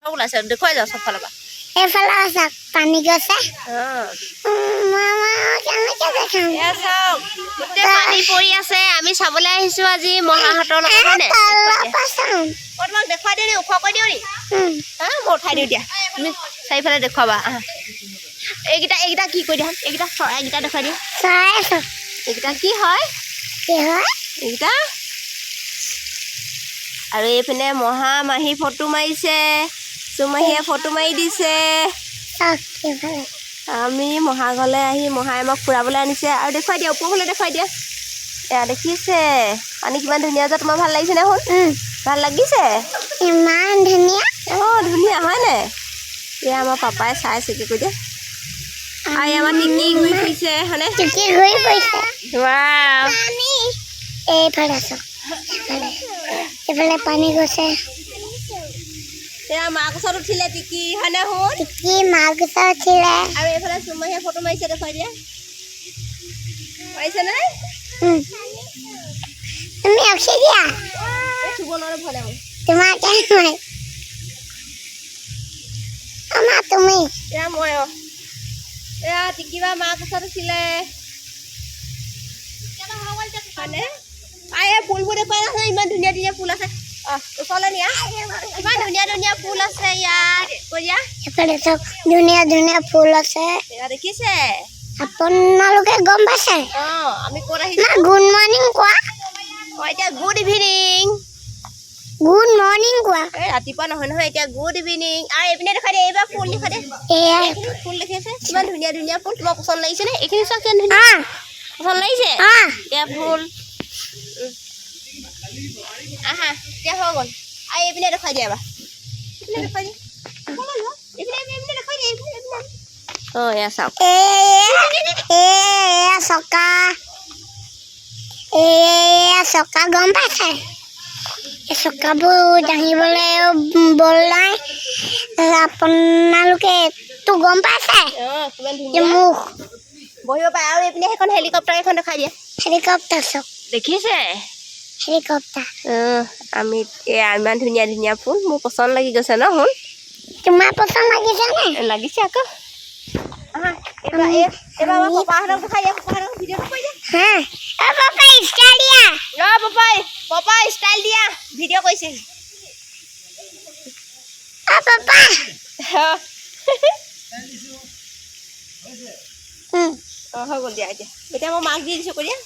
ওলাইছে দেখুৱাই যাওঁ চবফালৰ পৰা এইফালে আছে পানী গৈছে মামা কেনেকৈ দেখাম এয়া চাওক গোটেই পানী পৰি আছে আমি চাবলৈ আহিছোঁ আজি মহাহাতৰ লগত হয়নে তোমাক দেখুৱাই দিওঁ নি ওখ কৰি দিওঁ নি মই উঠাই দিওঁ দিয়া তুমি চাৰিফালে দেখুৱাবা এইকেইটা কি কৰি দিয়া এইকেইটা চৰাইকেইটা দেখুৱাই দিওঁ চাই আছো এইকেইটা কি হয় এইকেইটা আৰু এইপিনে মহা মাহী ফটো মাৰিছে চুমাহীয়ে ফটো মাৰি দিছে আমি মহাঘৰলৈ আহি মহাই আমাক ফুৰাবলৈ আনিছে আৰু দেখুৱাই দিয়া ওপৰফালে দেখুৱাই দিয়া এয়া দেখিছে পানী কিমান ধুনীয়া যে তোমাৰ ভাল লাগিছে নে শুন ভাল লাগিছে ইমান ধুনীয়া ধুনীয়া হয়নে এয়া আমাৰ পাপাই চাইছে কি কৈ দিয়া আৰু আমাৰ টিকি ঘূৰি ফুৰিছে হয়নে টিকি ঘূৰি ফুৰিছে ৱাও এইফালে আছো এইফালে পানী গৈছে এয়া মাৰ কোচত উঠিলে টিকি হয়নে শুন টিকি মাৰ কোচত উঠিলে আৰু এইফালে চুমাহীয়ে ফটো মাৰিছে দেখুৱাই দিয়া পাৰিছে নে তুমি উঠি দিয়া চুব নোৱাৰো ভয় লাগে তোমাকে মই আমা তুমি এয়া মই এয়া টিকিবা মাৰ কোচত উঠিলে হয়নে এই ফুলবোৰ দেখুৱাই আছে ইমান ধুনীয়া ধুনীয়া ফুল আছে ওচৰলৈ নিয়া ইমান ধুনীয়া ধুনীয়া ফুল আছে ইয়াত কৈ দিয়া এইফালে চব ধুনীয়া ধুনীয়া ফুল আছে এয়া দেখিছে আপোনালোকে গম পাইছে আমি ক'ত আহিছোঁ গুড মৰ্ণিং কোৱা এতিয়া গুড ইভিনিং গুড মৰ্ণিং কোৱা এই ৰাতিপুৱা নহয় নহয় এতিয়া গুড ইভিনিং আৰু এইপিনে দেখুৱাই দিয়ে এইবাৰ ফুল দেখুৱাই দিয়ে এয়াই ফুল দেখি আছে কিমান ধুনীয়া ধুনীয়া ফুল তোমাৰ পচন্দ লাগিছেনে এইখিনি চোৱা কিমান ধুনীয়া পচন্দ লাগিছে এয়া ফুল আহা এতিয়া হৈ গ'ল আৰু এইপিনে দেখুৱাই দিয়া এবাৰ এইপিনে দেখুৱাই দিয়া এয়া চাওক এয়া চকা গম পাইছে এই চকাবোৰ দাঙিবলৈ বল নাই আপোনালোকেতো গম পাইছে কিমান ধুনীয়া মুখ বহিব পাৰে আৰু এইপিনে সেইখন হেলিকপ্টাৰ এখন দেখাই দিয়া হেলিকপ্টাৰ চক দেখিছে হেলিকপ্টাৰ আমি এয়া ইমান ধুনীয়া ধুনীয়া ফুল মোৰ পচন্দ লাগি গৈছে ন শুন তোমাৰ পচন্দ লাগিছে নে লাগিছে আকৌ এবাৰ আমাৰ পাপাহঁতক দেখাই দিয়া পাপাহঁতক ভিডিঅ'টো কৰি দিয়া পাপা ষ্টাইল দিয়া পাপা ষ্টাইল দিয়া ভিডিঅ' কৰিছে পাপা হৈ গ'ল দিয়া এতিয়া মই মাক দি দিছোঁ কৰি দিয়া